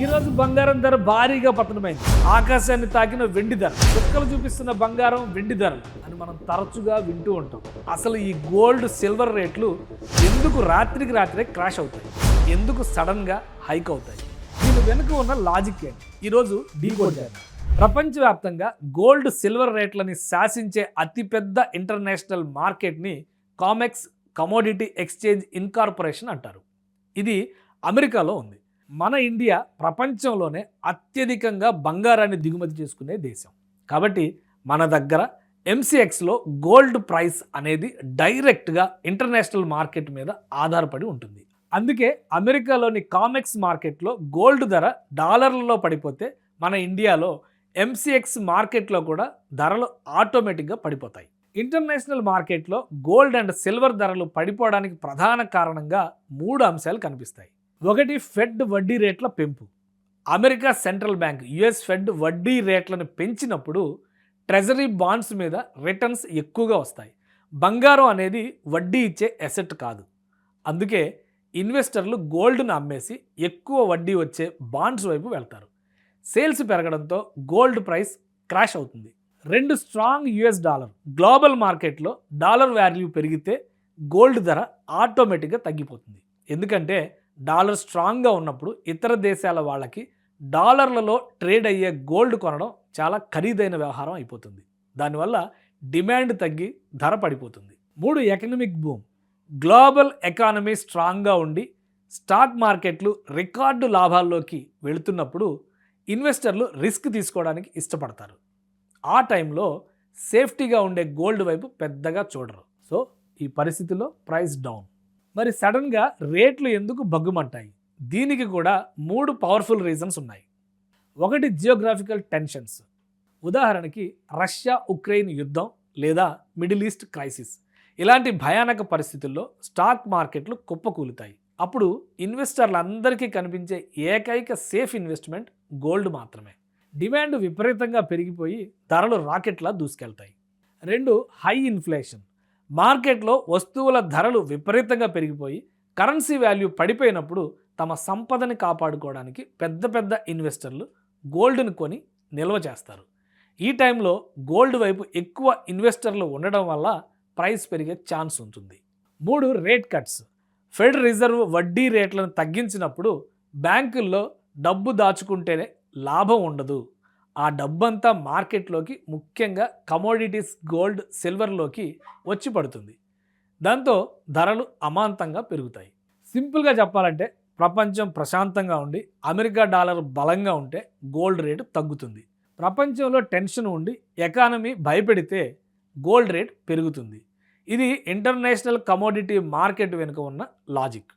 ఈరోజు బంగారం ధర భారీగా పతనమైంది. ఆకాశాన్ని తాకిన వెండి ధర, చుక్కలు చూపిస్తున్న బంగారం వెండి ధరలు అని మనం తరచుగా వింటూ ఉంటాం. అసలు ఈ గోల్డ్ సిల్వర్ రేట్లు ఎందుకు రాత్రికి రాత్రే క్రాష్ అవుతాయి, ఎందుకు సడన్గా హైక్ అవుతాయి, దీని వెనుక ఉన్న లాజిక్ ఏంటి, ఈరోజు డీకోడ్ చేద్దాం. ప్రపంచవ్యాప్తంగా గోల్డ్ సిల్వర్ రేట్లని శాసించే అతిపెద్ద ఇంటర్నేషనల్ మార్కెట్ని కామెక్స్ కమోడిటీ ఎక్స్చేంజ్ ఇన్కార్పొరేషన్ అంటారు. ఇది అమెరికాలో ఉంది. మన ఇండియా ప్రపంచంలోనే అత్యధికంగా బంగారాన్ని దిగుమతి చేసుకునే దేశం. కాబట్టి మన దగ్గర ఎంసీఎక్స్లో గోల్డ్ ప్రైస్ అనేది డైరెక్ట్గా ఇంటర్నేషనల్ మార్కెట్ మీద ఆధారపడి ఉంటుంది. అందుకే అమెరికాలోని కామెక్స్ మార్కెట్లో గోల్డ్ ధర డాలర్లలో పడిపోతే మన ఇండియాలో ఎంసీఎక్స్ మార్కెట్లో కూడా ధరలు ఆటోమేటిక్గా పడిపోతాయి. ఇంటర్నేషనల్ మార్కెట్లో గోల్డ్ అండ్ సిల్వర్ ధరలు పడిపోవడానికి ప్రధాన కారణంగా 3 అంశాలు కనిపిస్తాయి. ఒకటి, ఫెడ్ వడ్డీ రేట్ల పెంపు. America central bank US fed వడ్డీ రేట్లను పెంచినప్పుడు ట్రెజరీ బాండ్స్ మీద రిటర్న్స్ ఎక్కువగా వస్తాయి. బంగారం అనేది వడ్డీ ఇచ్చే అసెట్ కాదు. అందుకే ఇన్వెస్టర్లు గోల్డ్ను అమ్మేసి ఎక్కువ వడ్డీ వచ్చే బాండ్స్ వైపు వెళ్తారు. సేల్స్ పెరగడంతో గోల్డ్ ప్రైస్ క్రాష్ అవుతుంది. 2, స్ట్రాంగ్ యుఎస్ డాలర్. గ్లోబల్ మార్కెట్లో డాలర్ వాల్యూ పెరిగితే గోల్డ్ ధర ఆటోమేటిక్గా తగ్గిపోతుంది. ఎందుకంటే డాలర్ స్ట్రాంగ్గా ఉన్నప్పుడు ఇతర దేశాల వాళ్ళకి డాలర్లలో ట్రేడ్ అయ్యే గోల్డ్ కొనడం చాలా ఖరీదైన వ్యవహారం అయిపోతుంది. దానివల్ల డిమాండ్ తగ్గి ధర పడిపోతుంది. 3, ఎకనామిక్ బూమ్. గ్లోబల్ ఎకానమీ స్ట్రాంగ్గా ఉండి స్టాక్ మార్కెట్లు రికార్డు లాభాల్లోకి వెళుతున్నప్పుడు ఇన్వెస్టర్లు రిస్క్ తీసుకోవడానికి ఇష్టపడతారు. ఆ టైంలో సేఫ్టీగా ఉండే గోల్డ్ వైపు పెద్దగా చూడరు. సో ఈ పరిస్థితిలో ప్రైస్ డౌన్. మరి సడన్గా రేట్లు ఎందుకు బగ్గుమంటాయి? దీనికి కూడా 3 పవర్ఫుల్ రీజన్స్ ఉన్నాయి. ఒకటి, జియోగ్రాఫికల్ టెన్షన్స్. ఉదాహరణకి రష్యా ఉక్రెయిన్ యుద్ధం లేదా మిడిల్ ఈస్ట్ క్రైసిస్. ఇలాంటి భయానక పరిస్థితుల్లో స్టాక్ మార్కెట్లు కుప్పకూలుతాయి. అప్పుడు ఇన్వెస్టర్లందరికీ కనిపించే ఏకైక సేఫ్ ఇన్వెస్ట్మెంట్ గోల్డ్ మాత్రమే. డిమాండ్ విపరీతంగా పెరిగిపోయి ధరలు రాకెట్లా దూసుకెళ్తాయి. 2, హై ఇన్ఫ్లేషన్. మార్కెట్లో వస్తువుల ధరలు విపరీతంగా పెరిగిపోయి కరెన్సీ వాల్యూ పడిపోయినప్పుడు తమ సంపదని కాపాడుకోవడానికి పెద్ద పెద్ద ఇన్వెస్టర్లు గోల్డ్ను కొని నిల్వ చేస్తారు. ఈ టైంలో గోల్డ్ వైపు ఎక్కువ ఇన్వెస్టర్లు ఉండడం వల్ల ప్రైస్ పెరిగే ఛాన్స్ ఉంటుంది. 3, రేట్ కట్స్. ఫెడ్ రిజర్వ్ వడ్డీ రేట్లను తగ్గించినప్పుడు బ్యాంకుల్లో డబ్బు దాచుకుంటేనే లాభం ఉండదు. ఆ డబ్బంతా మార్కెట్లోకి, ముఖ్యంగా కమోడిటీస్ గోల్డ్ సిల్వర్లోకి వచ్చి పడుతుంది. దాంతో ధరలు అమాంతంగా పెరుగుతాయి. సింపుల్గా చెప్పాలంటే ప్రపంచం ప్రశాంతంగా ఉండి అమెరికా డాలర్ బలంగా ఉంటే గోల్డ్ రేటు తగ్గుతుంది. ప్రపంచంలో టెన్షన్ ఉండి ఎకానమీ భయపెడితే గోల్డ్ రేట్ పెరుగుతుంది. ఇది ఇంటర్నేషనల్ కమోడిటీ మార్కెట్ వెనుక ఉన్న లాజిక్.